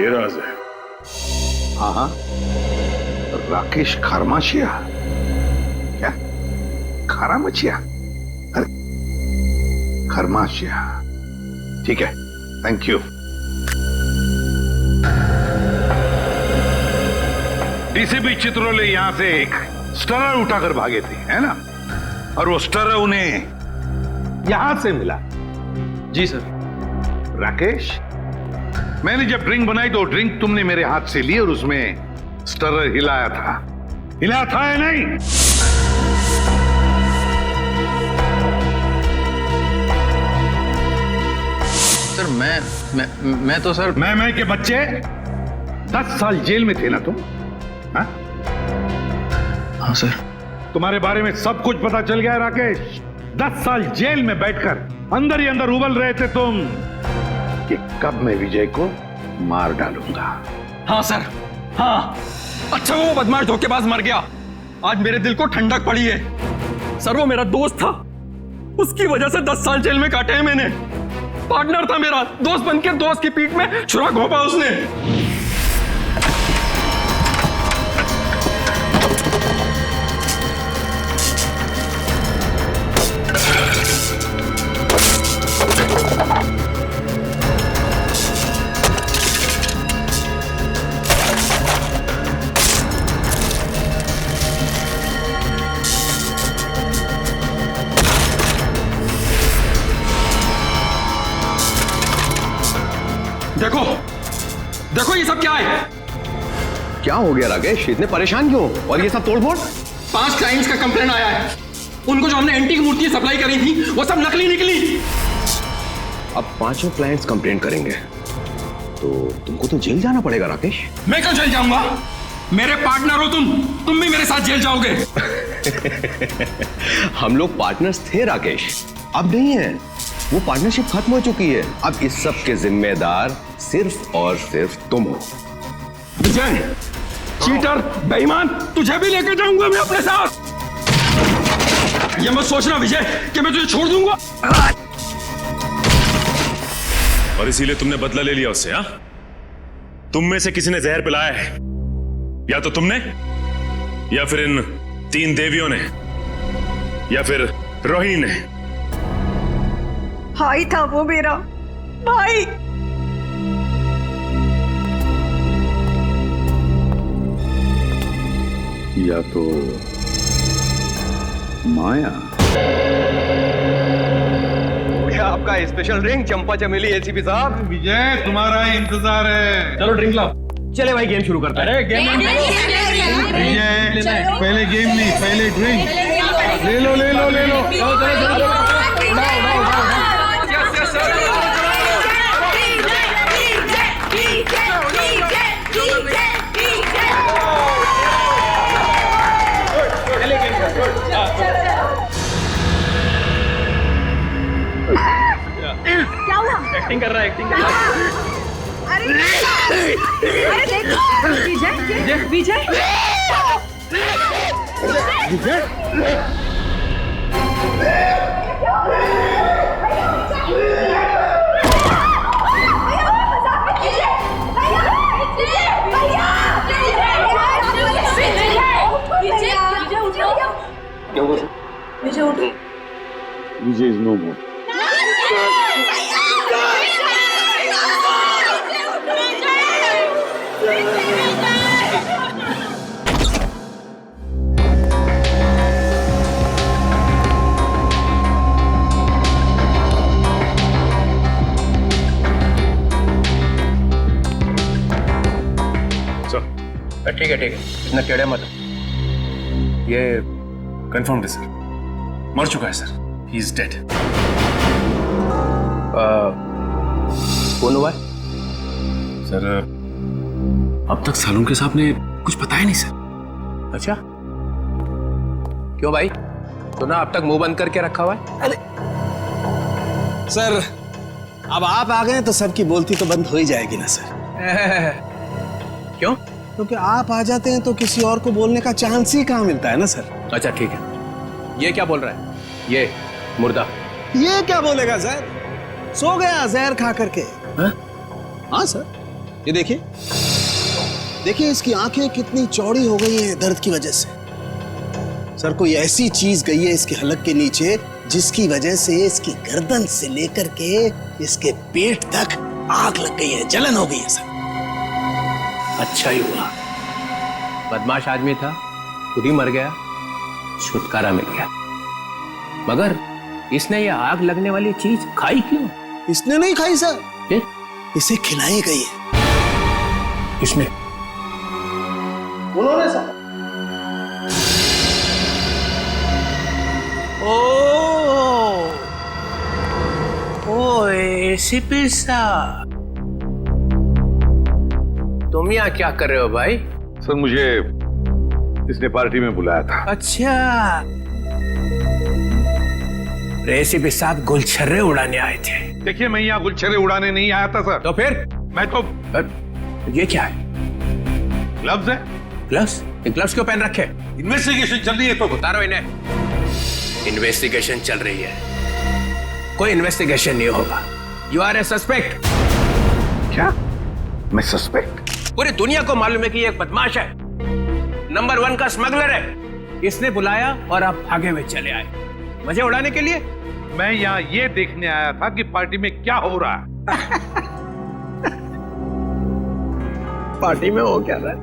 Barrage है। हाँ हाँ, राकेश खरमाशिया? क्या खरामचिया? अरे खरमाशिया, ठीक है, थैंक यू। डीसीपी चित्रोले यहां से एक स्टरर उठाकर भागे थे, है ना? और वो स्टरर उन्हें यहां से मिला। जी सर। राकेश, मैंने जब ड्रिंक बनाई तो ड्रिंक तुमने मेरे हाथ से ली और उसमें स्टरर हिलाया था या नहीं? सर मैं तो सर मैं के बच्चे 10 साल जेल में थे ना तुम? हाँ? हाँ सर। तुम्हारे बारे में सब कुछ पता चल गया है राकेश। 10 साल जेल में बैठकर अंदर ही अंदर उबल रहे थे तुम कि कब मैं विजय को मार डालूंगा। हाँ सर, हाँ। अच्छा वो बदमाश धोखेबाज मर गया, आज मेरे दिल को ठंडक पड़ी है। सर वो मेरा दोस्त था, उसकी वजह से 10 साल जेल में काटे हैं मैंने। पार्टनर था मेरा, दोस्त बनकर दोस्त की पीठ में छुरा घोंपा उसने। देखो देखो ये सब क्या है? क्या हो गया राकेश, इतने परेशान क्यों? और ये सब तोड़फोड़? 5 क्लाइंट्स का कंप्लेंट आया है। उनको जो हमने एंटीक मूर्ति सप्लाई करी थी वो सब नकली निकली। अब 5 क्लाइंट्स कंप्लेंट करेंगे तो तुमको तो जेल जाना पड़ेगा राकेश। मैं क्यों जेल जाऊंगा? मेरे पार्टनर हो तुम भी मेरे साथ जेल जाओगे। हम लोग पार्टनर्स थे राकेश, अब नहीं है। वो पार्टनरशिप खत्म हो चुकी है। अब इस सब के जिम्मेदार सिर्फ और सिर्फ तुम हो। विजय, चीटर, बेईमान, तुझे भी लेकर जाऊंगा मैं अपने साथ। ये मत सोचना विजय कि मैं तुझे छोड़ दूंगा। और इसीलिए तुमने बदला ले लिया उससे? हाँ, तुम में से किसी ने जहर पिलाया है, या तो तुमने, या फिर इन 3 देवियों ने, या फिर रोहिणी ने। भाई था वो मेरा भाई। या तो माया। आपका स्पेशल ड्रिंक चंपा चमेली एसीपी साहब। विजय, तुम्हारा इंतजार है। चलो ड्रिंक लाओ। चले भाई, गेम शुरू करते हैं। अरे गेम विजय, पहले गेम नहीं, पहले ड्रिंक। ले लो ले लो ले लो। क्या हुआ? एक्टिंग कर रहा है, एक्टिंग कर रहा है। अरे देखो विजय विजय विजय इज नो मोर। ठीक है इतना टेढ़े मत। ये कंफर्म है सर, मर चुका है सर, ही इज डेड। कौन हुआ है? सर अब तक सालुंके साहब ने कुछ बताया नहीं सर। अच्छा, क्यों भाई? तो ना अब तक मुंह बंद करके रखा हुआ है। अरे सर, अब आप आ गए तो सबकी बोलती तो बंद हो ही जाएगी ना सर। क्यों? क्योंकि आप आ जाते हैं तो किसी और को बोलने का चांस ही कहाँ मिलता है ना सर। अच्छा ठीक है। ये क्या बोल रहा है? ये मुर्दा ये क्या बोलेगा सर? सो गया जहर खा करके। हाँ सर, ये देखिए, देखिए इसकी आंखें कितनी चौड़ी हो गई हैं दर्द की वजह से। सर, कोई ऐसी चीज गई है इसके हलक के नीचे जिसकी वजह से इसकी गर्दन से लेकर के इसके पेट तक आग लग गई है, जलन हो गई है सर। अच्छा ही हुआ, बदमाश आदमी था, खुद ही मर गया, छुटकारा मिल गया। मगर इसने ये आग लगने वाली चीज खाई क्यों? इसने नहीं खाई सर, फिर इसे खिलाई गई है। किसने? उन्होंने सर। ओ एसीपी साहब, तुम यहाँ क्या कर रहे हो भाई? सर, मुझे इसने पार्टी में बुलाया था। अच्छा, एसीपी साहब गुलछर्रे उड़ाने आए थे। देखिए, मैं यहाँ गुलछर्रे उड़ाने नहीं आया था सर। तो फिर? मैं तो ये क्या है? ग्लव्स है। ग्लव्स? ये ग्लव्स क्यों पहन रखे? इन्वेस्टिगेशन चल रही है तो उतारो इन्हें। इन्वेस्टिगेशन चल रही है, कोई इन्वेस्टिगेशन नहीं होगा। You are a suspect. क्या? मैं सस्पेक्ट? पूरी दुनिया को मालूम है कि ये एक बदमाश है, नंबर 1 का स्मगलर है। इसने बुलाया और आप भागे हुए चले आए मजे उड़ाने के लिए। मैं यहाँ ये देखने आया था कि पार्टी में क्या हो रहा है। पार्टी में हो क्या रहा है?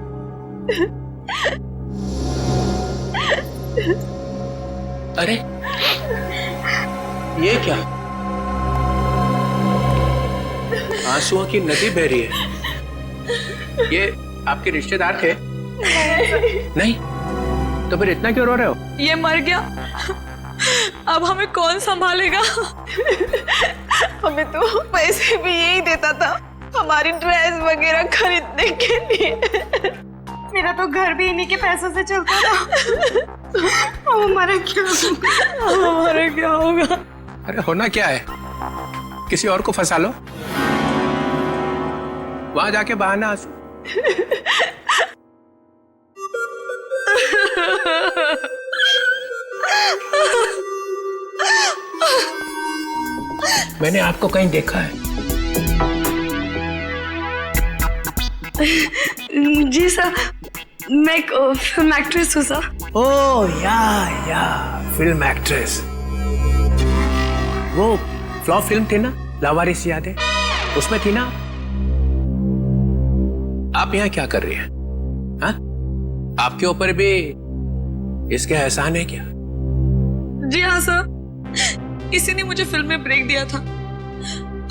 अरे ये क्या? आंसुओं की नदी बह रही है। ये आपके रिश्तेदार थे? नहीं, तो फिर इतना क्यों रो रहे हो? ये मर गया, अब हमें कौन संभालेगा? हमें तो पैसे भी यही देता था हमारी ड्रेस वगैरह खरीदने के लिए। मेरा तो घर भी इन्हीं के पैसों से चलता था। अब हमारा क्या होगा? हमारा क्या होगा? अरे होना क्या है, किसी और को फंसा लो, वहां जाके बहाना आंसू। मैंने आपको कहीं देखा है। जी सर, मैं एक फिल्म एक्ट्रेस हूँ सर। ओह या फिल्म एक्ट्रेस। वो फ्लॉप फिल्म थी ना, लावारिस याद है? उसमें थी ना। आप यहाँ क्या कर रही हैं? हाँ? आपके ऊपर भी इसके एहसान है क्या? जी हाँ सर, इसी ने मुझे फिल्म में ब्रेक दिया था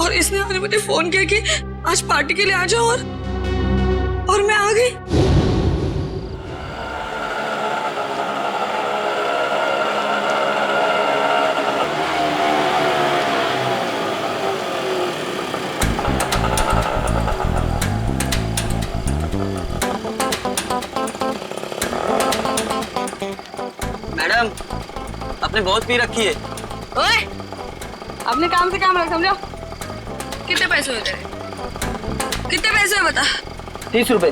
और इसने आज मुझे फोन किया कि आज पार्टी के लिए आ जाओ और मैं आ गई। मैडम, आपने बहुत पी रखी है। ओए, अपने काम से काम रख, समझो। कितने पैसे हुए तेरे? कितने पैसे हुए बता? 30 रुपए।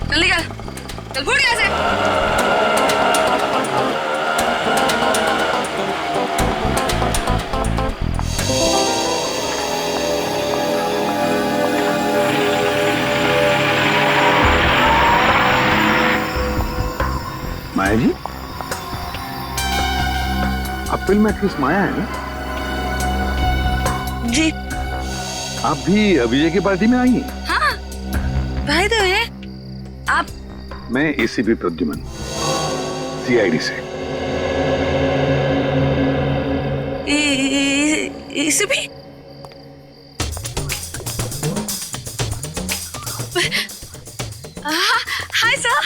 चल निकल, चल फुट यहाँ से। माया जी, आप फिल्म एक्ट्रेस माया है ना? जी आप भी विजय की पार्टी में आई हैं? हाँ, भाई तो है आप। मैं एसीपी प्रद्युमन, सीआईडी से। एसीपी? Hi sir.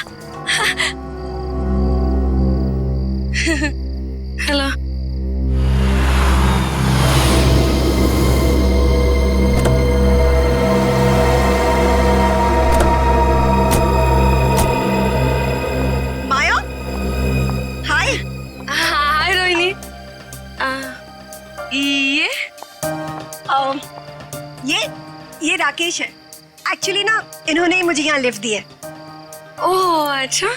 हेलो। माया, हाय। हाय रोहिणी। ये राकेश है। एक्चुअली ना इन्होंने ही मुझे यहाँ लिफ्ट दी है। ओह अच्छा।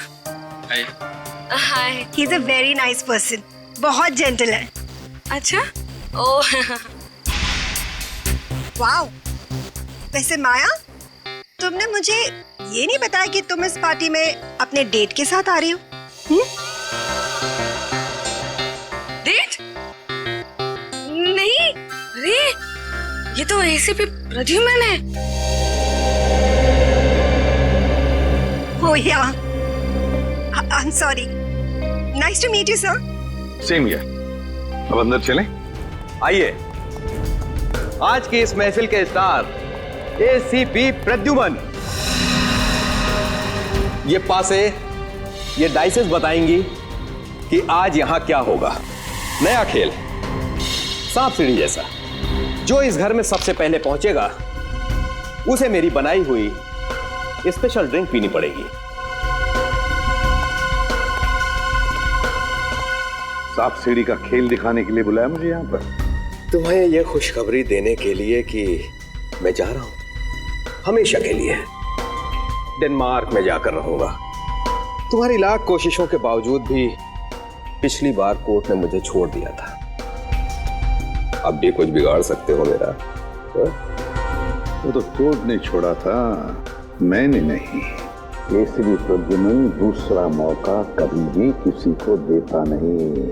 Hi. He is a very nice person, बहुत जेंटल है। अच्छा। ओह वाओ, वैसे माया, तुमने मुझे ये नहीं बताया कि तुम इस पार्टी में अपने डेट के साथ आ रही हो। डेट? नहीं, अरे ये तो एसीपी प्रद्युमन है। Oh yeah, I am sorry. Nice to meet you sir. Same here. अब अंदर चलें? आइए, आज की इस महफिल के स्टार एसीपी प्रद्युमन। ये पासे, ये डाइसेस बताएंगी कि आज यहां क्या होगा। नया खेल, सांप सीढ़ी जैसा। जो इस घर में सबसे पहले पहुंचेगा उसे मेरी बनाई हुई स्पेशल ड्रिंक पीनी पड़ेगी। सांप सीढ़ी का खेल दिखाने के लिए बुलाया मुझे यहाँ पर? तुम्हें यह खुशखबरी देने के लिए कि मैं जा रहा हूं हमेशा के लिए। डेनमार्क में जाकर रहूंगा। तुम्हारी लाख कोशिशों के बावजूद भी पिछली बार कोर्ट ने मुझे छोड़ दिया था। अब भी कुछ बिगाड़ सकते हो मेरा? वो तो कोर्ट ने छोड़ा था, मैंने नहीं। एसीपी प्रद्युमन दूसरा मौका कभी भी किसी को देता नहीं।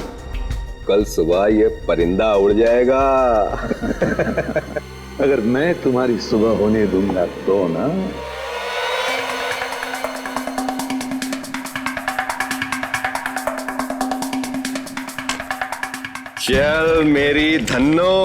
कल सुबह ये परिंदा उड़ जाएगा। अगर मैं तुम्हारी सुबह होने दूंगा तो ना। चल मेरी Dhanno.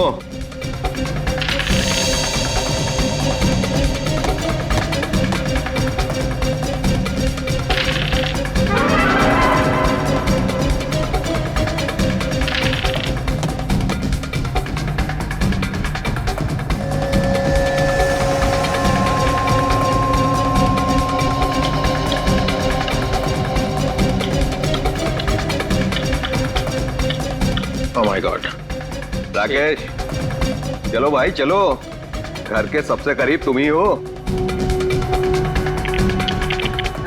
Oh my God. Rakesh, चलो भाई चलो, घर के सबसे करीब तुम ही हो।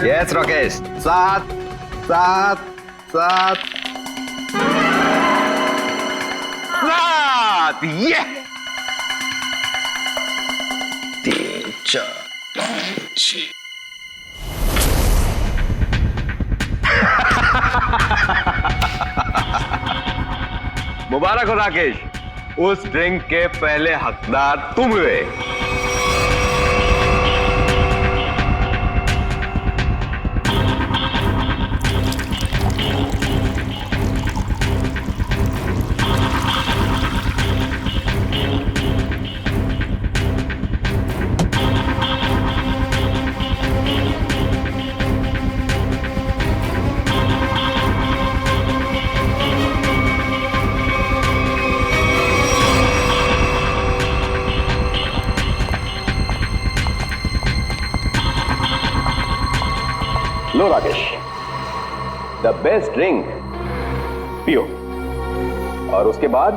यस राकेश, सात सात सात सात, ये 3 4 5 6। मुबारक हो राकेश, उस ड्रिंक के पहले हकदार तुम हुए। लो राकेश, द बेस्ट ड्रिंक पियो और उसके बाद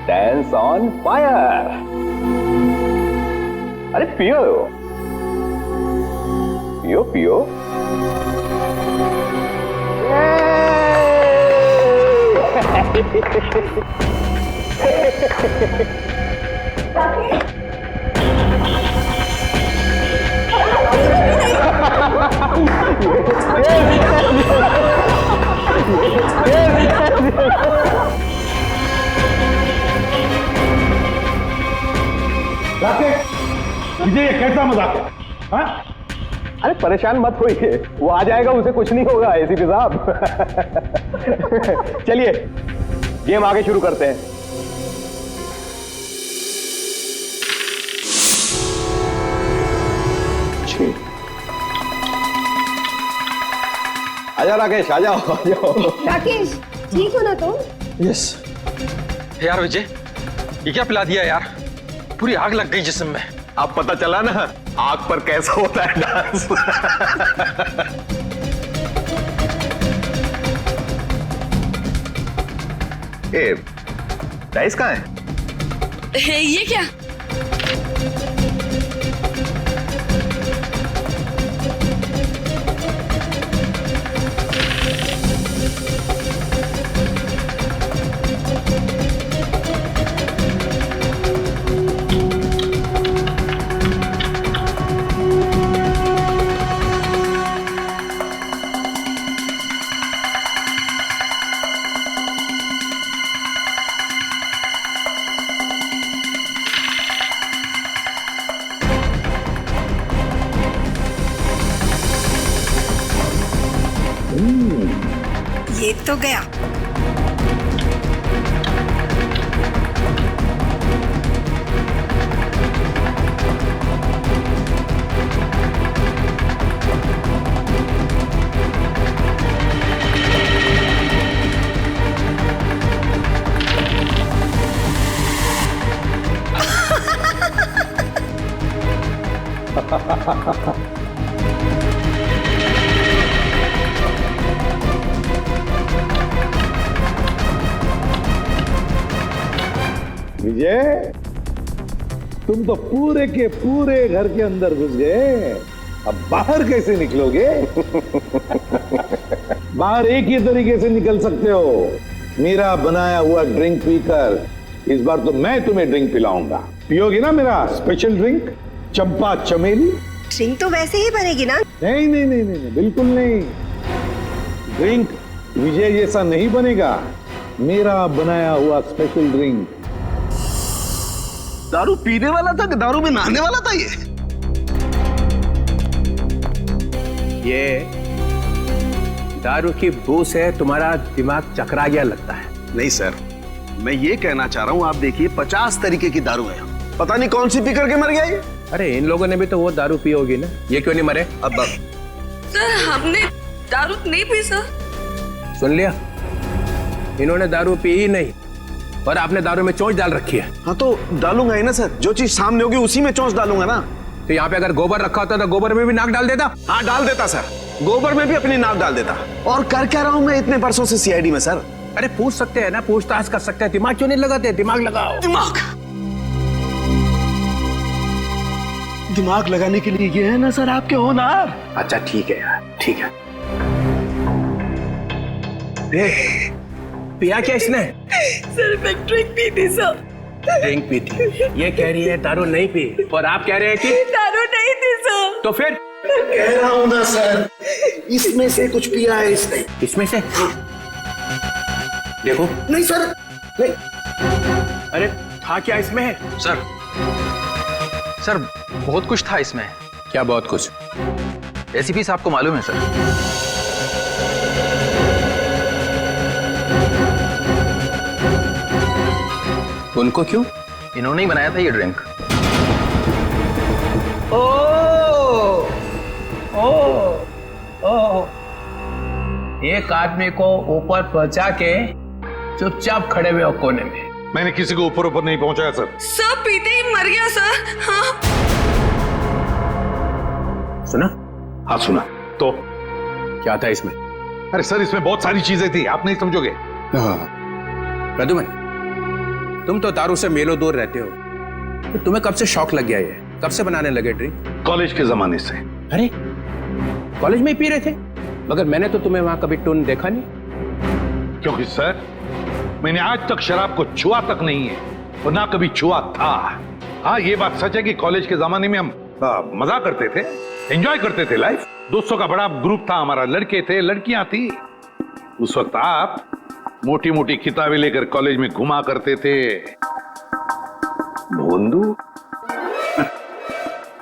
डांस ऑन फायर। अरे पियो पियो पियो। मुझे ये कैसा मजाक है? हाँ? अरे परेशान मत होइए, वो आ जाएगा, उसे कुछ नहीं होगा एसीपी साहब। चलिए गेम आगे शुरू करते हैं। आजाओ राकेश, आ जाओ आ जाओ। राकेश, ठीक हो ना तुम? यस। यार विजय, ये क्या पिला दिया यार? पूरी आग लग गई जिस्म में। अब पता चला ना आग पर कैसा होता है डांस। ए, डाइस कहाँ है? ये क्या? ये तो गया। विजय, तुम तो पूरे के पूरे घर के अंदर घुस गए, अब बाहर कैसे निकलोगे? बाहर एक ही तरीके से निकल सकते हो, मेरा बनाया हुआ ड्रिंक पीकर। इस बार तो मैं तुम्हें ड्रिंक पिलाऊंगा, पियोगी ना मेरा स्पेशल ड्रिंक चंपा चमेली? ड्रिंक तो वैसे ही बनेगी ना? नहीं नहीं नहीं नहीं, बिल्कुल नहीं। ड्रिंक विजय जैसा नहीं बनेगा, मेरा बनाया हुआ स्पेशल ड्रिंक। दारू पीने वाला था कि दारू में नहाने वाला था ये दारू की बू से तुम्हारा दिमाग चकरा गया लगता है। नहीं सर, मैं ये कहना चाह रहा हूँ, आप देखिए 50 तरीके की दारू है, पता नहीं कौन सी पी करके मर गया ये। अरे इन लोगों ने भी तो वो दारू पी होगी ना, ये क्यों नहीं मरे? अब सर हमने दारू नहीं पी सर। सुन लिया, इन्होंने दारू पी ही नहीं और आपने दारू में चोंच डाल रखी है। हाँ तो डालूंगा ही ना सर, जो चीज सामने होगी उसी में चोंच डालूंगा ना। तो यहाँ पे अगर गोबर रखा होता तो गोबर में भी नाक डाल देता। हाँ डाल देता सर, गोबर में भी अपनी नाक डाल देता। और कर क्या रहा हूँ मैं इतने वर्षों से सीआईडी में सर? अरे पूछ सकते हैं ना, पूछताछ कर सकते हैं, दिमाग क्यों नहीं लगाते? दिमाग लगाओ। दिमाग लगाने के लिए ये है ना सर आपके होनहार। अच्छा ठीक है यार, ठीक है। पिया क्या इसने? सर मैं ड्रिंक पी थी सर। ड्रिंक पी थी, ये कह रही है दारू नहीं पी, और आप कह रहे हैं कि दारू नहीं थी सर। तो फिर? कह रहा हूँ ना सर, इसमें से कुछ पिया है इसने। इसमें से? देखो। नहीं सर, नहीं। अरे था क्या इसमें? सर बहुत कुछ था इसमें। क्या बहुत कुछ? एसीपी साहब को मालूम है सर। उनको क्यों? इन्होंने ही बनाया था ये ड्रिंक। एक आदमी को ऊपर पहुंचा के चुपचाप खड़े हुए हो कोने में। मैंने किसी को ऊपर ऊपर नहीं पहुंचाया सर। सब पीते ही मर गया सर। हाँ सुना? हाँ सुना। तो क्या था इसमें? अरे सर इसमें बहुत सारी चीजें थी, आप नहीं समझोगे। प्रद्युमन, तुम तो दारू से मेलो दूर रहते हो, तो तुम्हें कब से शौक लग गया? ये कब से बनाने लगे ड्रिंक? कॉलेज के जमाने से। अरे कॉलेज में ही पी रहे थे? मगर मैंने तो तुम्हें वहां कभी टून देखा नहीं। क्योंकि सर मैंने आज तक शराब को छुआ तक नहीं है और ना कभी छुआ था। हाँ ये बात सच है कि कॉलेज के जमाने में हम मजा करते थे, एंजॉय करते थे लाइफ। दोस्तों का बड़ा ग्रुप था हमारा, लड़के थे लड़कियां थी। उस वक्त आप मोटी मोटी किताबें लेकर कॉलेज में घुमा करते थे। भोंदू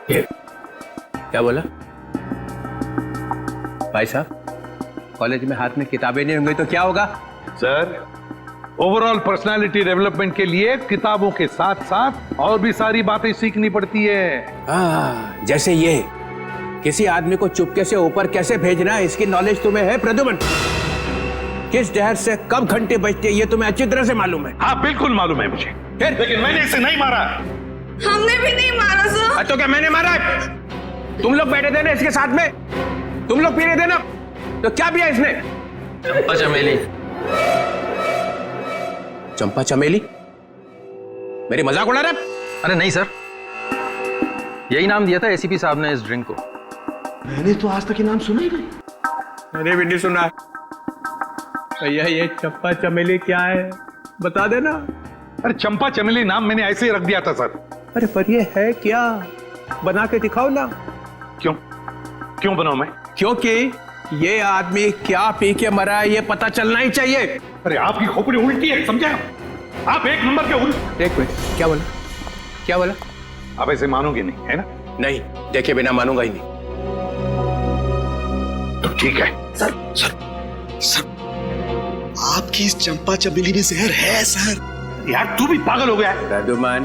क्या बोला भाई साहब? कॉलेज में हाथ में किताबें नहीं होंगी तो क्या होगा? सर ओवरऑल पर्सनालिटी डेवलपमेंट के लिए किताबों के साथ साथ और भी सारी बातें सीखनी पड़ती है। जैसे ये किसी आदमी को चुपके से ऊपर कैसे भेजना है, इसकी नॉलेज तुम्हें है प्रद्युमन? किस डहर से कब घंटे बजते ये तुम्हें अच्छी तरह से मालूम है? हाँ बिल्कुल मालूम है मुझे, लेकिन मैंने इसे नहीं मारा। हमने भी नहीं मारा सर। तो क्या मैंने मारा है? तुम लोग बैठे थे ना इसके साथ में, तुम लोग पी रहे थे ना, तो क्या पिया इसने? चंपा चमेली। चंपा चमेली? मेरी मजाक उड़ा रहा है? अरे नहीं सर, यही नाम दिया था एसीपी साहब ने इस ड्रिंक को। मैंने तो आज तक ये नाम सुना ही नहीं। मैंने भी नहीं सुना। भैया ये चंपा चमेली क्या है बता देना। अरे चंपा चमेली नाम मैंने ऐसे ही रख दिया था सर। अरे पर ये है क्या, बना के दिखाओ ना। क्यों क्यों बनाऊं मैं? क्योंकि ये आदमी क्या पी के मरा है ये पता चलना ही चाहिए। अरे आपकी खोपड़ी उल्टी है, समझे आप? एक नंबर के उल्ट। एक मिनट, क्या बोला? क्या बोला? आप ऐसे मानोगे नहीं है ना? नहीं, देखे बिना मानूंगा ही नहीं। तो ठीक है, सर सर सर, आपकी इस चंपा चमेली में जहर है सर। यार तू भी पागल हो गया है। दादूमान,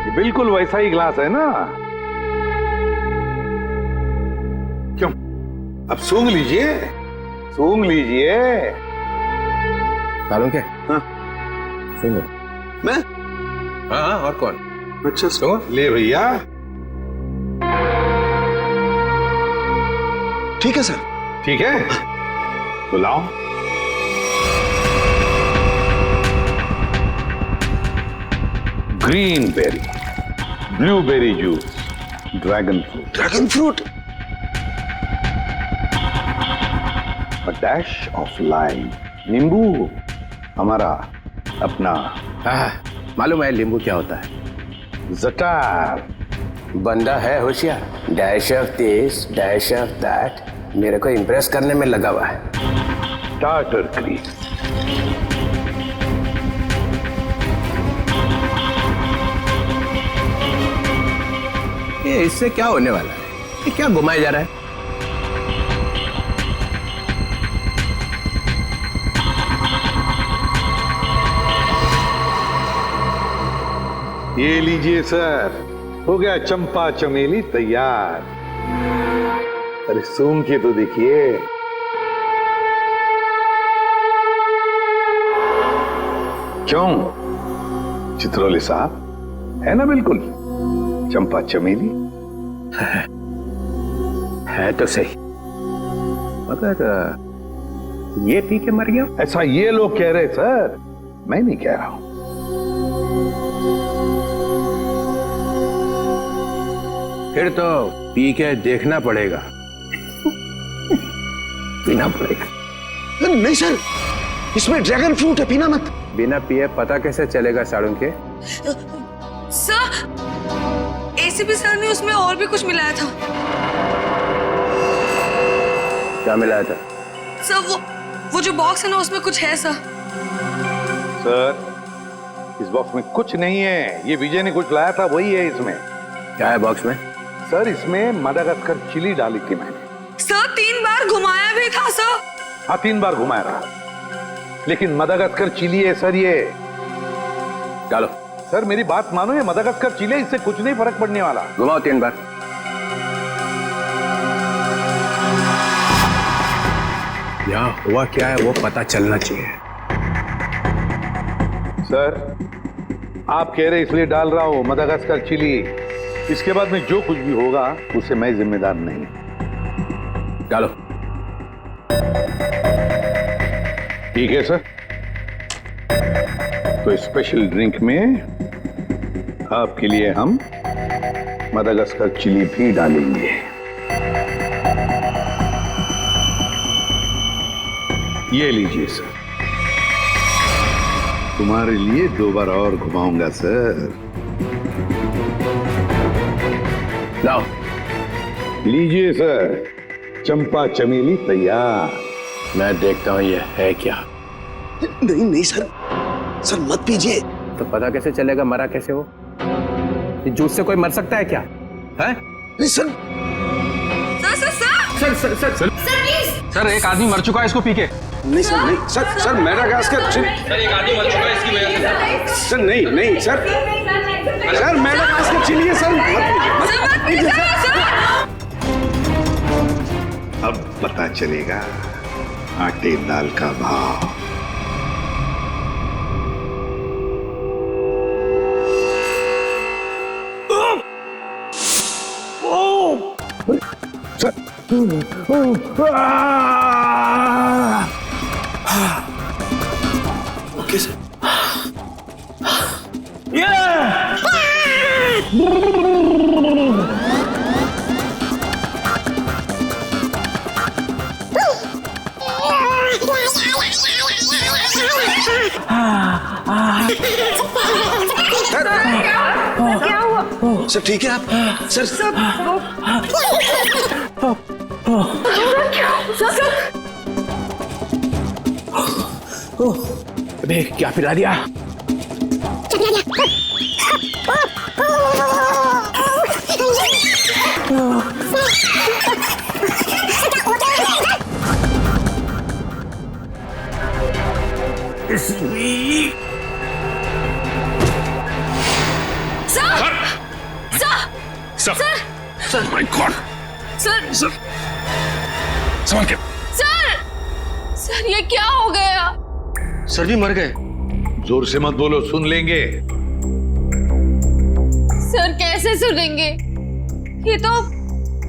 ये बिल्कुल वैसा ही ग्लास है ना? क्यों? अब सूंघ लीजिए, सूंघ लीजिए। मालूम क्या? हाँ सुनो। मैं? हाँ, और कौन? अच्छा सुनो। ले भैया। ठीक है सर। ठीक है, तो लाओ। Green berry, blueberry juice, dragon fruit, dragon fruit, a dash of lime, नींबू, हमारा अपना हाँ, मालूम है नींबू क्या होता है? जटार। बंदा है होशियार, dash of this dash of that, मेरे को इम्प्रेस करने में लगा हुआ है। टार्टर क्रीम, ये इससे क्या होने वाला है? ये क्या घुमाया जा रहा है? ये लीजिए सर, हो गया चंपा चमेली तैयार। अरे सूंघ के तो देखिए। क्यों चित्रोली साहब, है ना बिल्कुल चंपा चमेली? है तो सही, मगर ये पी के मर गया। ऐसा ये लोग कह रहे सर, मैं नहीं कह रहा हूं। फिर तो पी के देखना पड़ेगा। पीना पड़ेगा। नहीं सर, इसमें ड्रैगन फ्रूट है, पीना मत। बिना पिए पता कैसे चलेगा साड़ू के? सर, एसीपी सर ने उसमें और भी कुछ मिलाया था। क्या मिलाया था? सर वो जो बॉक्स है ना, उसमें कुछ है सर। सर, इस बॉक्स में कुछ नहीं है, ये विजय ने कुछ लाया था वही है इसमें। क्या है बॉक्स में? सर, इसमें मदागास्कर चिली डाली थी मैंने। सर 3 बार घुमाया भी था सर। हाँ 3 बार घुमाया था, लेकिन मदागास्कर चिली है सर ये। डालो। सर मेरी बात मानो, ये मदागास्कर चिली है, इससे कुछ नहीं फर्क पड़ने वाला। घुमाओ 3 बार। यहाँ हुआ क्या है वो पता चलना चाहिए। सर आप कह रहे इसलिए डाल रहा हूं मदागास्कर चिली। इसके बाद में जो कुछ भी होगा उसे मैं जिम्मेदार नहीं। डालो। ठीक है सर, तो स्पेशल ड्रिंक में आपके लिए हम मदागास्कर चिली भी डालेंगे। ये लीजिए सर, तुम्हारे लिए 2 बार और घुमाऊंगा सर। लाओ। लीजिए सर, चंपा चमेली तैयार। मैं देखता हूं ये है क्या। नहीं नहीं सर, सर मत पीजिए। तो पता कैसे चलेगा मरा कैसे हो? ये जूस से कोई मर सकता है क्या? है? नहीं सर। सर सर एक आदमी मर चुका है इसको पी के। नहीं सर, नहीं सर, सर मेडागास्कर सर एक आदमी मर चुका है इसकी वजह से। सर नहीं नहीं सर, सर मेडागास्कर चिली है सर, मत पीजिए सर। अब पता चलेगा आटे दाल का भाव। Sir okay sir. क्या हुआ? सर ठीक है आप? सर अबे क्या पिला दिया? संभाल के। सर ये क्या हो गया? सर भी मर गए। जोर से मत बोलो, सुन लेंगे। सर कैसे सुनेंगे? ये तो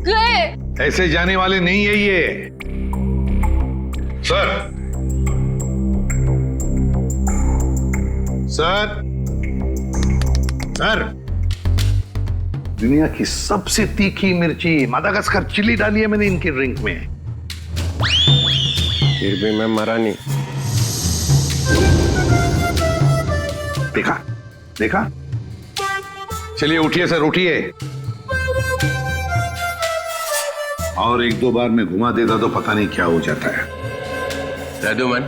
गए। ऐसे जाने वाले नहीं है ये। सर, सर, सर, दुनिया की सबसे तीखी मिर्ची मादागास्कर चिली डाली है मैंने इनके ड्रिंक में। फिर भी मैं मरा नहीं। देखा देखा। चलिए उठिए सर, उठिए। और एक दो बार मैं घुमा देता तो पता नहीं क्या हो जाता है। रघुमन,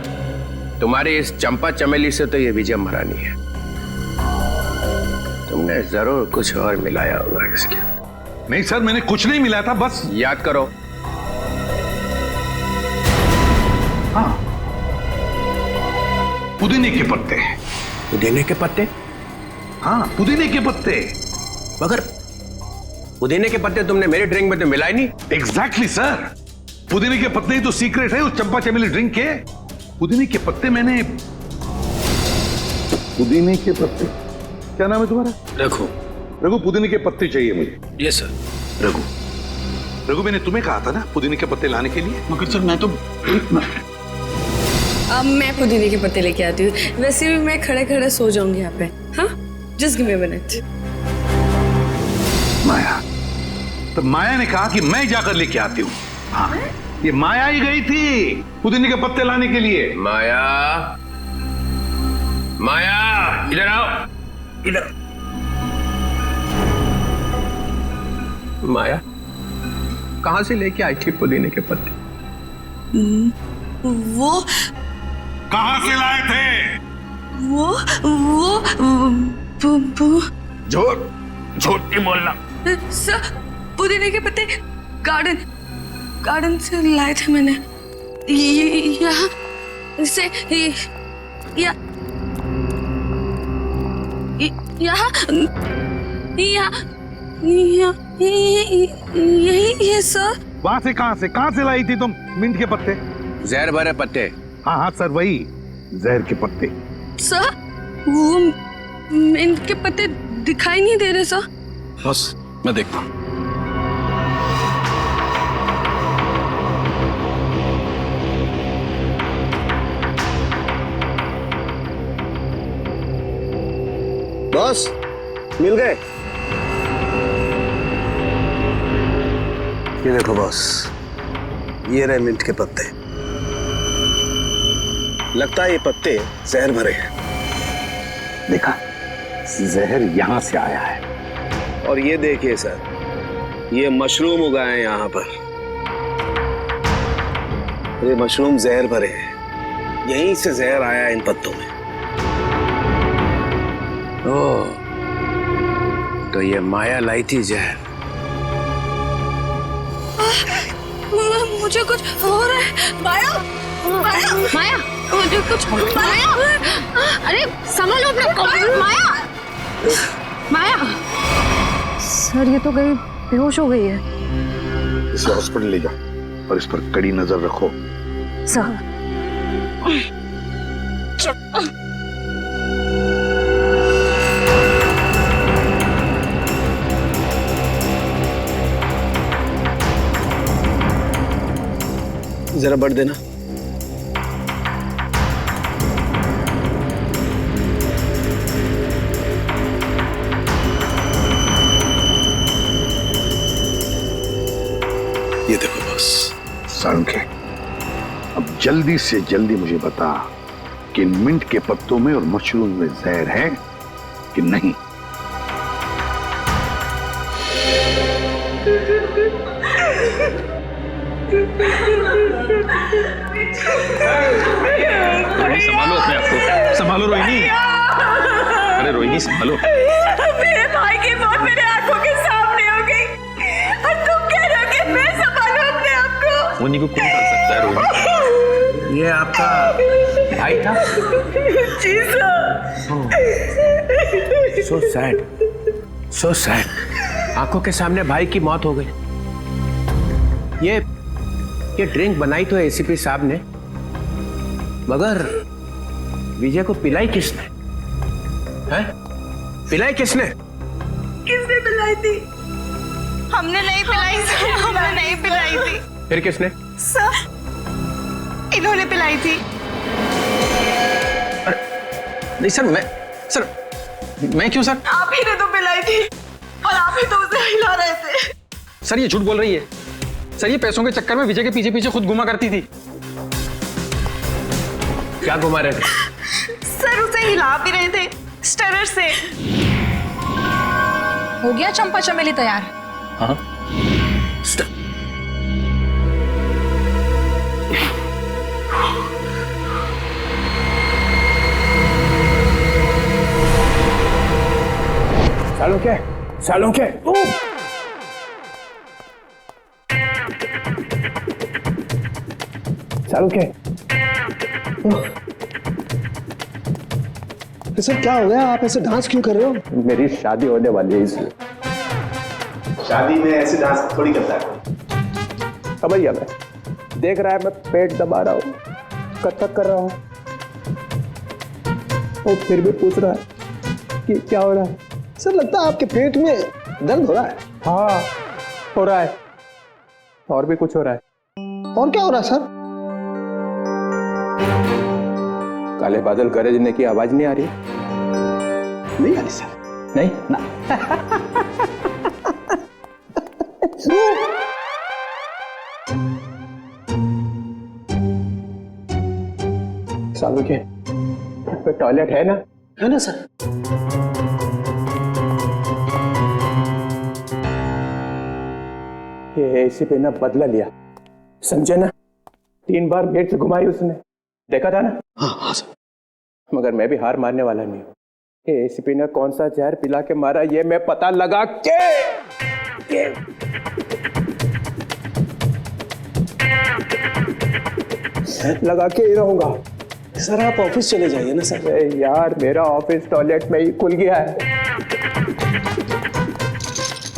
तुम्हारी इस चंपा चमेली से तो ये विजय मरा नहीं है। तुमने जरूर कुछ और मिलाया होगा इसके। नहीं सर, मैंने कुछ नहीं मिलाया था, बस याद करो। हाँ, पुदीने के पत्ते। पुदीने के पत्ते? हाँ, पुदीने के पत्ते। मगर पुदीने के पत्ते तुमने मेरे ड्रिंक में तो मिलाए नहीं। एग्जैक्टली सर, पुदीने के पत्ते ही तो सीक्रेट है उस चंपा चमेली ड्रिंक के। पुदीने के पत्ते मैंने, पुदीने के पत्ते, क्या नाम है तुम्हारा? रघु। रघु, पुदीने के पत्ते चाहिए मुझे। Yes sir. रघु, रघु मैंने तुम्हें कहा था ना पुदीने के पत्ते लाने के लिए। मगर सर मैं तो अब मैं पुदीने के पत्ते लेके आती हूँ। वैसे भी मैं खड़े खड़े सो जाऊंगी यहाँ पे। हाँ, just give me a minute. Maya, तो माया ने कहा कि मैं जाकर लेके आती हूँ। हाँ, ये माया ही गई थी पुदीने के पत्ते लाने के लिए। माया, माया, इधर आओ, इधर। माया कहां से लेके आई थी पुदीने के पत्ते? वो कहां से लाए थे? वो झूठ, झूठ नहीं बोलना। सर, पुदीने के पत्ते गार्डन से लाए थे मैंने। यहाँ से यही है सर। वहां से कहां से लाई थी तुम मिंट के पत्ते? जहर भरे पत्ते। हाँ हाँ सर, वही जहर के पत्ते। सर, वो मिंट के पत्ते दिखाई नहीं दे रहे सर। बस मैं देखता हूँ। बॉस, मिल गए? ये देखो बॉस, ये रहे मिंट के पत्ते। लगता है ये पत्ते जहर भरे हैं। देखा, जहर यहां से आया है। और ये देखिए सर, ये मशरूम उगाए हैं यहाँ पर। ये मशरूम जहर भरे हैं, यहीं से जहर आया है इन पत्तों में। ओह, तो ये माया लाई थी जहर। मुझे कुछ हो रहा है। माया, माया, मुझे कुछ हो रहा है। अरे संभालो अपना कपड़ा। माया, सर ये तो गई, बेहोश हो गई है। इसे हॉस्पिटल ले जाओ और इस पर कड़ी नजर रखो। सर, जरा बढ़ देना। ये देखो बस। सारंगे, अब जल्दी से जल्दी मुझे बता कि इन मिंट के पत्तों में और मशरूम में जहर है कि नहीं। संभालो अपने आप को, संभालो रोहिणी। अरे रोहिणी संभालो। मेरे भाई की मौत मेरे आंखों के सामने हो गई और तुम कह रहे हो कि मैं संभालूं अपने आप को। मुन्नी को कौन कर सकता है रोहिणी? ये आपका भाई था? जी sir. So sad, so sad. आंखों के सामने भाई की मौत हो गई। ये ड्रिंक बनाई तो एसीपी साहब ने, मगर विजय को पिलाई किसने? हैं? पिलाई किसने? किसने पिलाई थी? हमने नहीं पिलाई सर, हमने नहीं पिलाई थी। फिर किसने? सर, इन्होंने पिलाई थी। नहीं सर, मैं क्यों सर? आप ही ने तो पिलाई थी और आप ही तो उसे हिला रहे थे। सर ये झूठ बोल रही है। सर ये पैसों के चक्कर में विजय के पीछे पीछे खुद घुमा करती थी। क्या घुमा रहे थे? सर उसे हिला भी रहे थे स्टरर से। हो गया चंपा चमेली तैयार? हाँ। सालों क्या? सालों क्या? सालों क्या? सर क्या हो गया, आप ऐसे डांस क्यों कर रहे हो? मेरी शादी होने वाली है इसलिए। शादी में ऐसे डांस थोड़ी करता है। समझ गया मैं। देख रहा है मैं पेट दबा रहा हूँ, कथक कर रहा हूँ, और फिर भी पूछ रहा है कि क्या हो रहा है। सर लगता है आपके पेट में दर्द हो रहा है। हाँ हो रहा है, और भी कुछ हो रहा है। और क्या हो रहा है सर? काले बादल गरजने की आवाज नहीं आ रही? नहीं आ रही सर। नहीं ना। सालों के टॉयलेट है ना? है ना सर। ये एसी पे ना बदला लिया, समझे ना? 3 बार गेट से घुमाई उसने, देखा था ना? हाँ हाँ सर। मगर मैं भी हार मानने वाला नहीं हूँ। ये एसीपी ने कौन सा जहर पिला के मारा ये मैं पता लगा के ही रहूंगा। सर आप ऑफिस चले जाइए ना सर। यार मेरा ऑफिस टॉयलेट में ही खुल गया है।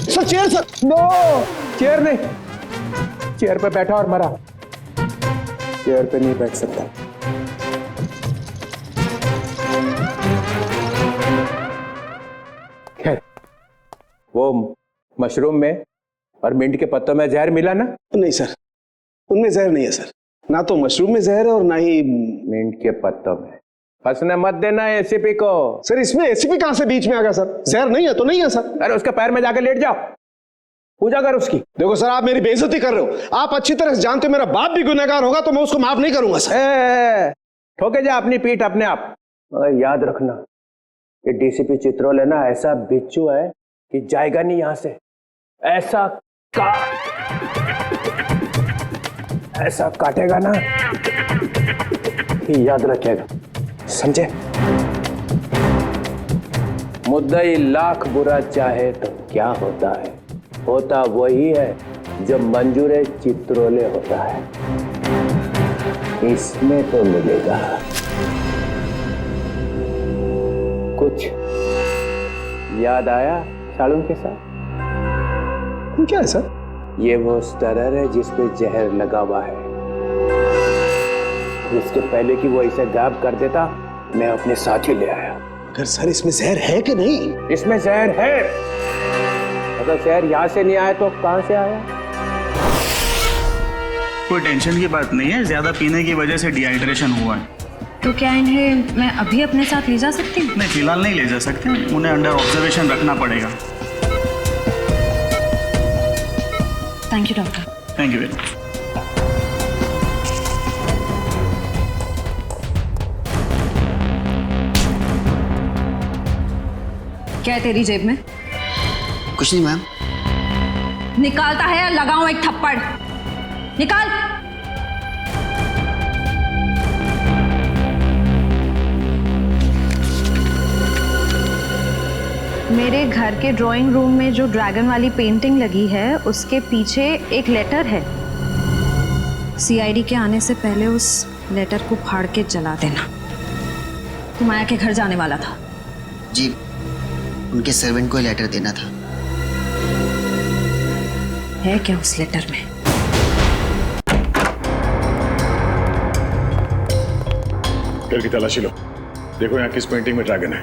Sir chair sir. No, chair नहीं, चेयर पे बैठा और मरा, चेयर पे नहीं बैठ सकता। खैर, वो मशरूम में और मिंट के पत्तों में जहर मिला ना? नहीं सर, उनमें जहर नहीं है सर। ना तो मशरूम में जहर है और ना ही मिंट के पत्तों में। फंसने मत देना एसीपी को। सर इसमें एसीपी कहां से बीच में आ गया सर? जहर नहीं है तो नहीं है सर। अरे उसके पैर में जाकर लेट जाओ, पूजा कर उसकी। देखो सर आप मेरी बेइज्जती कर रहे हो। आप अच्छी तरह से जानते हो मेरा बाप भी गुनहगार होगा तो मैं उसको माफ नहीं करूंगा सर। ठोके जा अपनी पीठ अपने आप। मगर याद रखना ये डीसीपी चित्रोल है ना, ऐसा बिच्छू है कि जाएगा नहीं यहां से। ऐसा काटेगा ना कि याद रखेगा, समझे? मुद्दई लाख बुरा चाहे तो क्या होता है, होता वही है जो मंजूर चित्रोले होता है। इसमें तो मिलेगा कुछ। याद आया सालून के साथ? क्या है सर? ये वो स्टरर है जिसपे जहर लगा हुआ है। इसके पहले कि वो इसे गायब कर देता मैं अपने साथ ही ले आया। अगर सर इसमें जहर है कि नहीं? इसमें जहर है। अगर जहर यहाँ से नहीं आया तो कहाँ से आया? कोई टेंशन की बात नहीं है, ज्यादा पीने की वजह से डिहाइड्रेशन हुआ है। तो क्या इन्हें मैं अभी अपने साथ ले जा सकती हूँ? नहीं, फिलहाल नहीं ले जा सकते, उन्हें अंडर ऑब्जर्वेशन रखना पड़ेगा। Thank you doctor. Thank you very much. क्या है तेरी जेब में? कुछ नहीं मैम। निकालता है या लगाऊं एक थप्पड़? निकाल। मेरे घर के ड्राइंग रूम में जो ड्रैगन वाली पेंटिंग लगी है उसके पीछे एक लेटर है। सीआईडी के आने से पहले उस लेटर को फाड़ के जला देना। तू माया के घर जाने वाला था? जी, उनके सर्वेंट को लेटर देना था। है क्या उस लेटर में? घर की तलाशी लो, देखो यहाँ किस पेंटिंग में ड्रैगन है।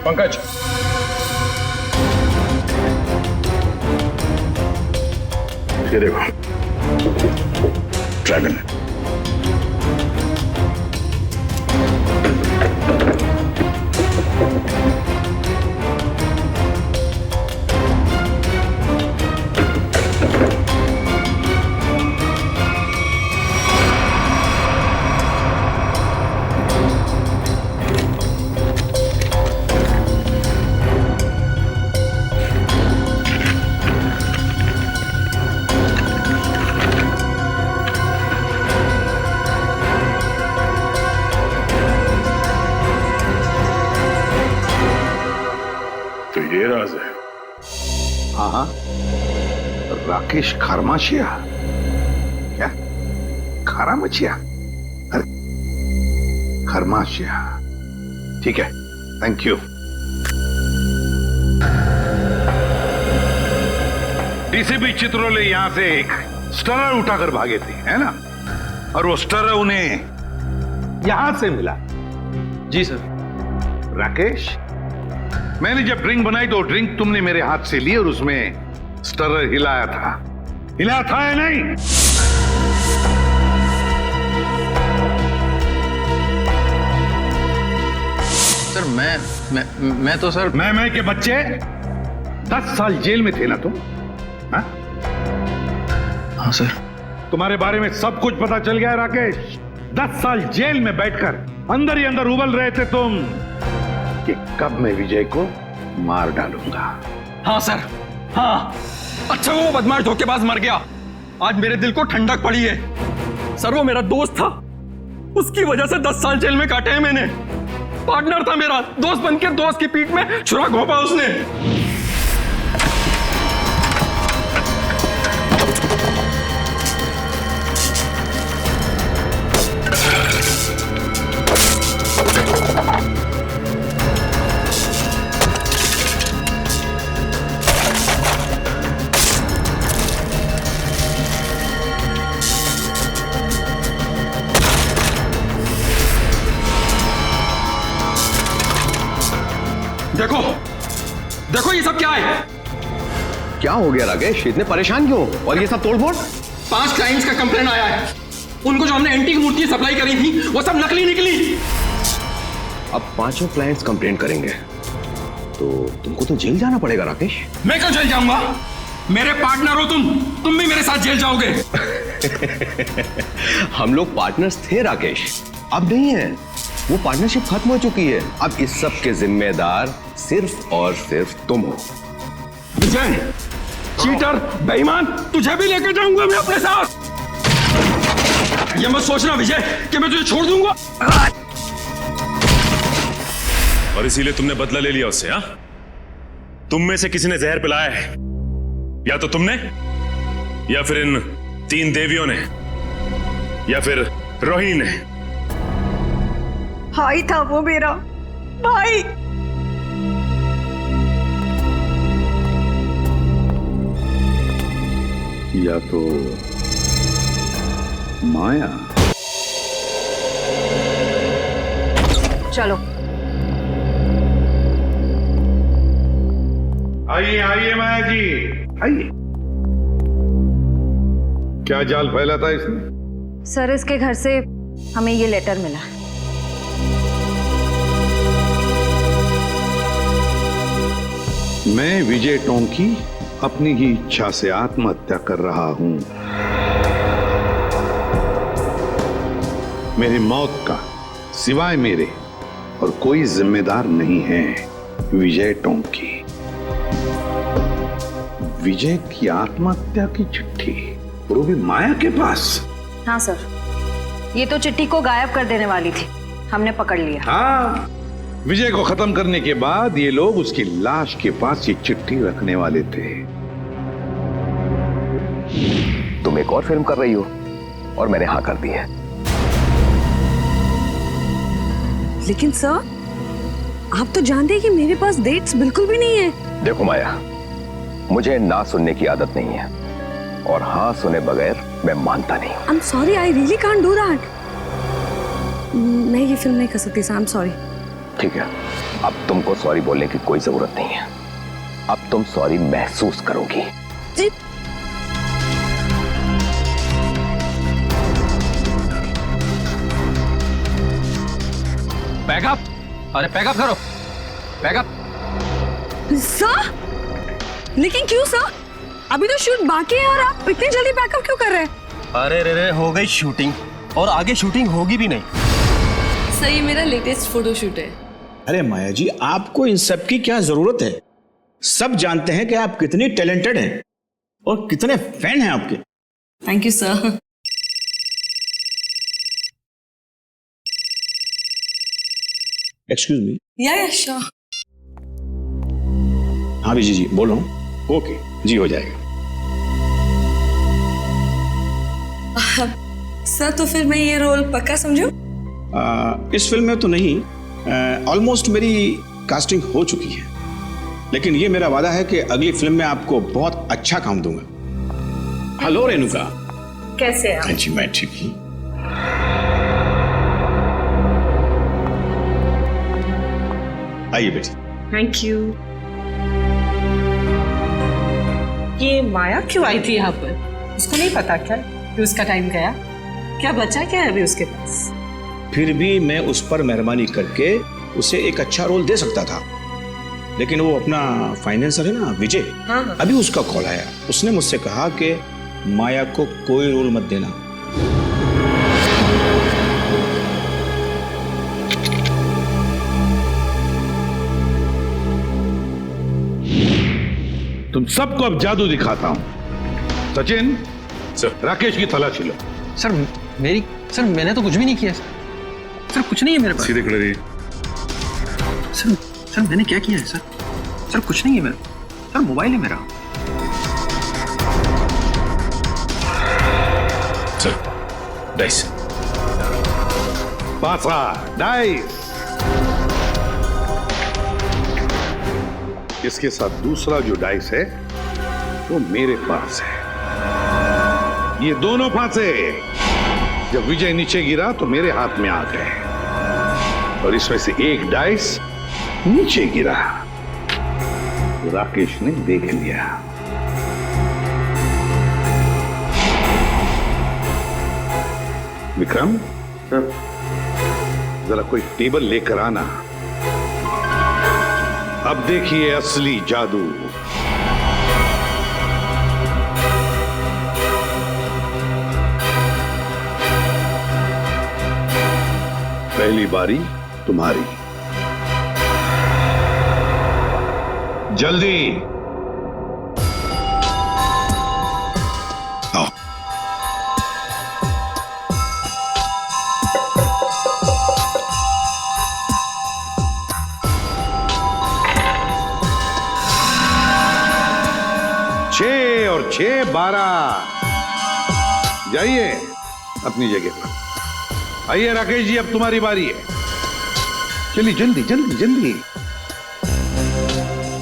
पंकज, ये देखो ड्रैगन। ये राज है। हाँ हाँ, राकेश खरमाशिया। क्या खरामचिया? अरे खरमाशिया, ठीक है, थैंक यू। डीसीपी चित्रोले यहां से एक स्टरर उठाकर भागे थे, है ना? और वो स्टरर उन्हें यहां से मिला। जी सर। राकेश, मैंने जब ड्रिंक बनाई तो ड्रिंक तुमने मेरे हाथ से ली और उसमें स्टरर हिलाया था या नहीं? सर मैं तो सर मैं के बच्चे 10 साल जेल में थे ना तुम? हाँ सर। तुम्हारे बारे में सब कुछ पता चल गया है राकेश। 10 साल जेल में बैठकर अंदर ही अंदर उबल रहे थे तुम कि कब मैं विजय को मार डालूंगा। हाँ सर, हाँ। अच्छा वो बदमाश धोखेबाज मर गया, आज मेरे दिल को ठंडक पड़ी है। सर वो मेरा दोस्त था, उसकी वजह से 10 साल जेल में काटे हैं मैंने। पार्टनर था मेरा, दोस्त बनकर दोस्त की पीठ में छुरा घोंपा उसने। देखो देखो ये सब क्या है? क्या हो गया राकेश, इतने परेशान क्यों? और ये सब तोड़फोड़? 5 क्लाइंट्स का कंप्लेंट आया है। उनको जो हमने एंटीक मूर्ति सप्लाई करी थी वो सब नकली निकली। अब 5 क्लाइंट्स कंप्लेंट करेंगे तो तुमको तो जेल जाना पड़ेगा राकेश। मैं क्यों जेल जाऊंगा? मेरे पार्टनर हो तुम भी मेरे साथ जेल जाओगे। हम लोग पार्टनर्स थे राकेश, अब नहीं है। वो पार्टनरशिप खत्म हो चुकी है। अब इस सब के जिम्मेदार सिर्फ और सिर्फ तुम हो। विजय, चीटर, बेईमान, तुझे भी लेकर जाऊंगा मैं अपने साथ। ये मत सोचना विजय कि मैं तुझे छोड़ दूंगा। और इसीलिए तुमने बदला ले लिया उससे? हाँ, तुम में से किसी ने जहर पिलाया है, या तो तुमने, या फिर इन 3 देवियों ने, या फिर रोहिणी ने। भाई था वो मेरा भाई। या तो माया। चलो आइए आइए माया जी, आइए। क्या जाल फैला था इसने? सर, इसके घर से हमें ये लेटर मिला। मैं विजय टोंकी अपनी ही इच्छा से आत्महत्या कर रहा हूं। मेरी मौत का सिवाय मेरे और कोई जिम्मेदार नहीं है। विजय टोंकी। विजय की आत्महत्या की चिट्ठी, वो भी माया के पास। हाँ सर, ये तो चिट्ठी को गायब कर देने वाली थी, हमने पकड़ लिया। हाँ, विजय को खत्म करने के बाद ये लोग उसकी लाश के पास ये चिट्ठी रखने वाले थे। तुम एक और फिल्म कर रही हो और मैंने हाँ कर दी है। लेकिन सर, आप तो जानते हैं कि मेरे पास डेट्स बिल्कुल भी नहीं है। देखो माया, मुझे ना सुनने की आदत नहीं है और हाँ सुने बगैर मैं मानता नहीं। I'm sorry, I really can't do that. मैं ये फिल्म नहीं कर सकती सर, I'm sorry. ठीक है, अब तुमको सॉरी बोलने की कोई जरूरत नहीं है। अब तुम सॉरी महसूस करोगी। जी। पैकअप, अरे पैकअप करो, पैकअप। सर, लेकिन क्यों सर? अभी तो शूट बाकी है और आप इतनी जल्दी पैकअप क्यों कर रहे हैं? अरे रे हो गई शूटिंग और आगे शूटिंग होगी भी नहीं। सर, ये मेरा लेटेस्ट फोटोशूट है। अरे माया जी, आपको इन सब की क्या जरूरत है? सब जानते हैं कि आप कितनी टैलेंटेड हैं और कितने फैन हैं आपके। Thank you sir. Excuse me. या श्योर। हाँ विजय जी बोल रहा हूँ। ओके जी, हो जाएगा। सर, तो फिर मैं ये रोल पक्का समझूं? इस फिल्म में तो नहीं, ऑलमोस्ट मेरी कास्टिंग हो चुकी है, लेकिन ये मेरा वादा है कि अगली फिल्म में आपको बहुत अच्छा काम दूंगा। हेलो रेणुका, कैसे हैं आप? हाँ जी, मैं ठीक हूँ। आइए बेटी। Thank you. ये माया क्यों आई थी यहाँ पर? उसको नहीं पता क्या कि उसका टाइम गया? क्या बचा क्या है अभी उसके पास? फिर भी मैं उस पर मेहरबानी करके उसे एक अच्छा रोल दे सकता था, लेकिन वो अपना फाइनेंसर है ना विजय, हाँ। अभी उसका कॉल आया। उसने मुझसे कहा कि माया को कोई रोल मत देना। तुम सबको अब जादू दिखाता हूं। सचिन, राकेश की तलाशी लो। सर मैंने तो कुछ भी नहीं किया सर, कुछ नहीं है मेरे पास। सीधे खड़े रहिए। सर मैंने क्या किया है सर कुछ नहीं है मेरा। सर मोबाइल है मेरा। Sir dice. पासा डाइस। इसके साथ दूसरा जो डाइस है वो मेरे पास है। ये दोनों फांसे जब विजय नीचे गिरा तो मेरे हाथ में आ गए और इसमें से एक डाइस नीचे गिरा तो राकेश ने देख लिया। विक्रम, जरा कोई टेबल लेकर आना। अब देखिए असली जादू। पहली बारी तुम्हारी। जल्दी आओ। छह और 6 12। जाइए अपनी जगह पर। आइए राकेश जी, अब तुम्हारी बारी है। चलिए जल्दी जल्दी जल्दी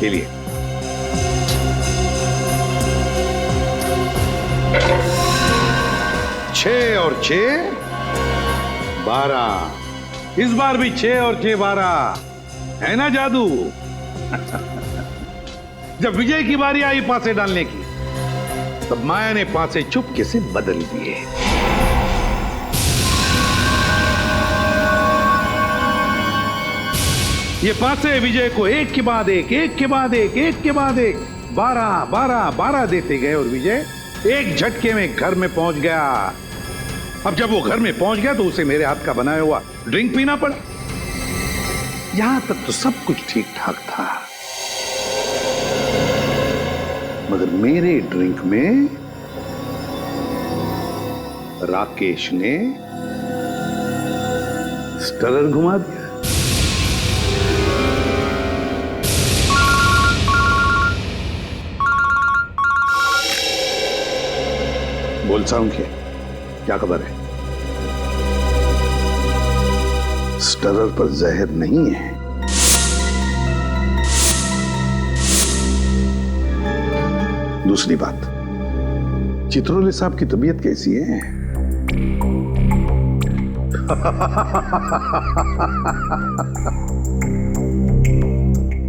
चलिए। छह और 6 12। इस बार भी 6 और 6 12 है ना जादू? जब विजय की बारी आई पासे डालने की, तब माया ने पासे चुपके से बदल दिए। ये पासे विजय को एक के बाद एक, एक के बाद एक, एक के बाद एक 12 12 12 देते गए और विजय एक झटके में घर में पहुंच गया। अब जब वो घर में पहुंच गया तो उसे मेरे हाथ का बनाया हुआ ड्रिंक पीना पड़ा। यहां तक तो सब कुछ ठीक ठाक था, मगर मेरे ड्रिंक में राकेश ने स्टरर घुमा दिया। बोल साउंड क्या खबर है? स्टरर पर जहर नहीं है। दूसरी बात, चित्रोले साहब की तबीयत कैसी है?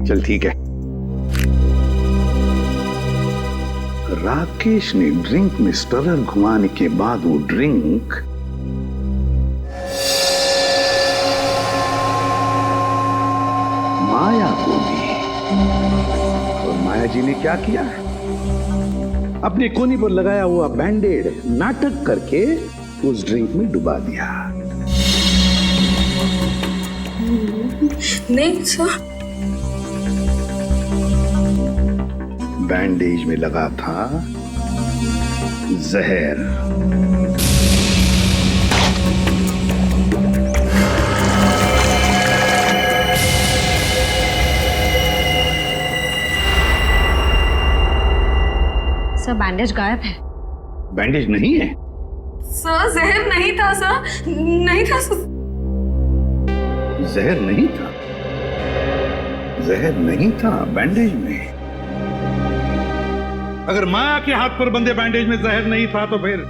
चल ठीक है। राकेश ने ड्रिंक में स्टरर घुमाने के बाद वो ड्रिंक माया को दी। और माया जी ने क्या किया? अपने कोनी पर लगाया हुआ बैंडेड नाटक करके उस ड्रिंक में डुबा दिया। नहीं सर, बैंडेज में लगा था जहर। सर बैंडेज गायब है। बैंडेज नहीं है सर, जहर नहीं था सर, नहीं था सर। जहर नहीं था? जहर नहीं था बैंडेज में। अगर माया के हाथ पर बंधे बैंडेज में जहर नहीं था तो फिर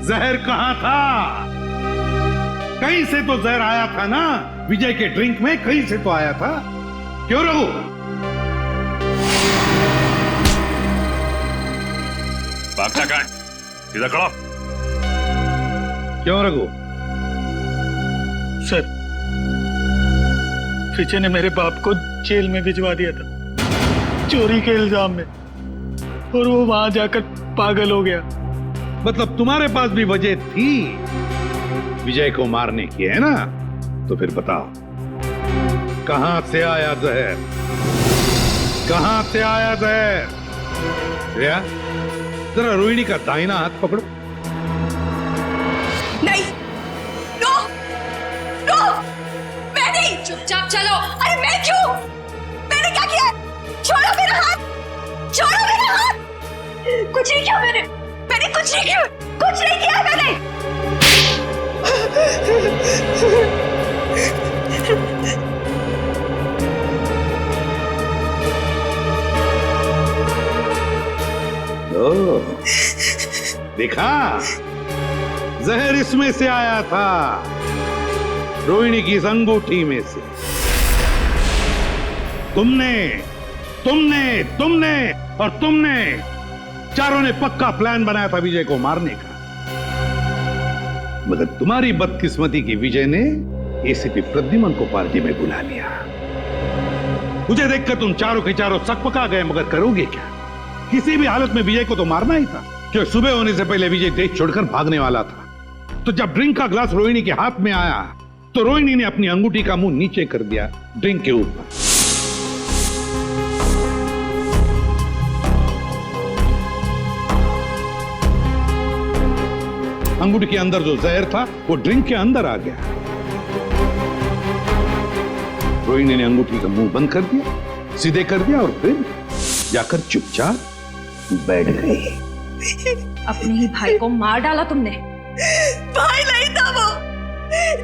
जहर कहां था? कहीं से तो जहर आया था ना, विजय के ड्रिंक में कहीं से तो आया था। क्यों रघु? भागता कहाँ है? सीधा खड़ा। क्यों रघु? सर, विजय ने मेरे बाप को जेल में भिजवा दिया था चोरी के इल्जाम में, और वो वहां जाकर पागल हो गया। मतलब तुम्हारे पास भी वजह थी विजय को मारने की, है ना? तो फिर बताओ, कहां से आया जहर? कहां से आया जहर? श्रेया, जरा रोहिणी का दाहिना हाथ पकड़ो। नहीं, नो, नो, मैं नहीं। चुपचाप चलो। अरे मैं क्यों? मैंने क्या किया? छोड़ो मेरा हाथ, छोड़ो मेरा हाथ। कुछ नहीं किया मैंने कुछ नहीं किया, कुछ नहीं किया मैंने। ओ, देखा, जहर इसमें से आया था, रोहिणी की इस अंगूठी में से। तुमने और तुमने चारों ने पक्का प्लान बनाया था विजय को मारने का। मगर तुम्हारी बदकिस्मती की विजय ने एसीपी प्रद्युमन को पार्टी में बुला लिया। मुझे देखकर तुम चारों के चारों सकपका गए, मगर करोगे क्या? किसी भी हालत में विजय को तो मारना ही था, क्योंकि सुबह होने से पहले विजय देश छोड़कर भागने वाला था। तो जब ड्रिंक का ग्लास रोहिणी के हाथ में आया तो रोहिणी ने अपनी अंगूठी का मुंह नीचे कर दिया ड्रिंक के ऊपर। अंगूठी के अंदर जो जहर था वो ड्रिंक के अंदर आ गया। रोहिणी ने अंगूठी का मुंह बंद कर दिया, सीधे कर दिया, और फिर जाकर चुपचाप बैठ गई। अपने ही भाई को मार डाला तुमने। भाई नहीं था वो,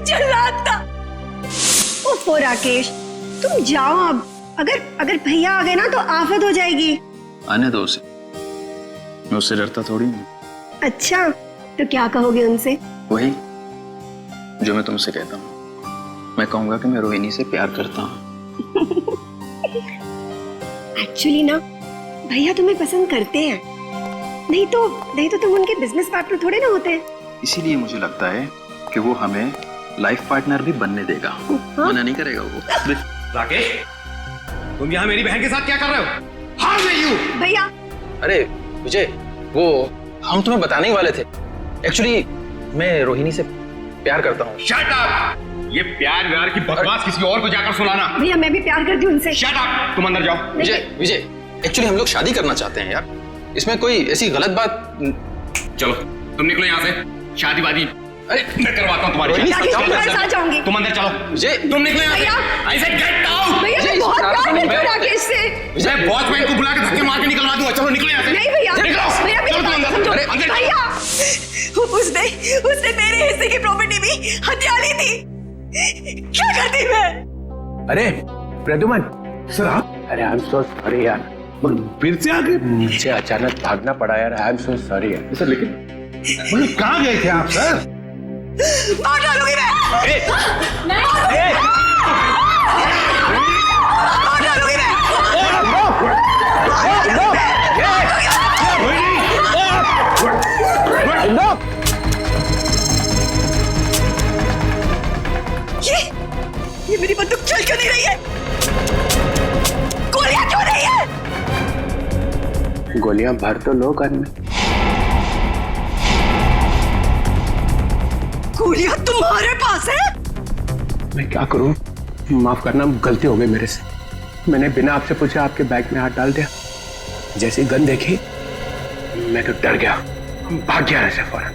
जल्लाद था। ओफो राकेश, तुम जाओ अब। अगर भैया आ गए ना तो आफत हो जाएगी। आने दो उसे, मैं उससे डरता थोड़ी हूँ। अच्छा, तो क्या कहोगे उनसे? वही जो मैं तुमसे कहता हूँ। मैं कहूंगा कि मैं रोहिणी से प्यार करता हूँ। एक्चुअली ना, भैया तुम्हें पसंद करते हैं, नहीं तो तुम उनके बिजनेस पार्टनर थोड़े ना होते। इसीलिए मुझे लगता है कि वो हमें लाइफ पार्टनर भी बनने देगा। मना नहीं करेगा वो। राकेश, तुम यहाँ मेरी बहन के साथ क्या कर रहे हो? How are you? भैया। अरे विजय, वो हम तुम्हें बताने ही वाले थे। एक्चुअली मैं रोहिणी से प्यार करता हूँ। Shut up! ये प्यार व्यार की बकवास किसी और को जाकर सुनाना। भैया मैं भी प्यार करती हूँ उनसे। Shut up! तुम अंदर जाओ। विजय, एक्चुअली हम लोग शादी करना चाहते हैं यार, इसमें कोई ऐसी गलत बात। चलो तुम निकलो यहाँ से। शादी वादी अरे मैं करवाता हूँ तुम्हारी शादी। राकेश, मैं तुम्हारे साथ जाऊंगी। तुम अंदर चलो। विजय, तुम निकले यहाँ भैया। से। I said get out। भैया मैं बहुत प्यार करती हूँ राकेश से। मैं वॉचमैन को बुला के धक्के मार के निकलवा दूंगा। चलो निकलो यहाँ से। नहीं भैया, निकलो। भैया मेरी चलो तुम बात अंदर। समझो। अरे अंदर। भैया उसने मेरे हिस्से की प्रॉपर्टी भी हथिया ली थी। क्या करती मैं? अरे प्रद्युमन सर आप? अरे आई एम सो सॉरी यार, फिर से आगे? मुझे अचानक भागना पड़ा यार। आई एम सो सॉरी यार। सर लेकिन कहाँ गए थे आप सर? मार डालूंगी मैं। मार डालूंगी ये मेरी बंदूक चल क्यों नहीं रही है? गोलियां क्यों नहीं है? गोलियां भर तो लो गन में। गोलियां तुम्हारे पास है? मैं क्या करूं? माफ करना, गलती हो गई मेरे से। मैंने बिना आपसे पूछे आपके बैग में हाथ डाल दिया। जैसे गन देखी मैं तो डर गया, भाग गया ऐसे फौरन।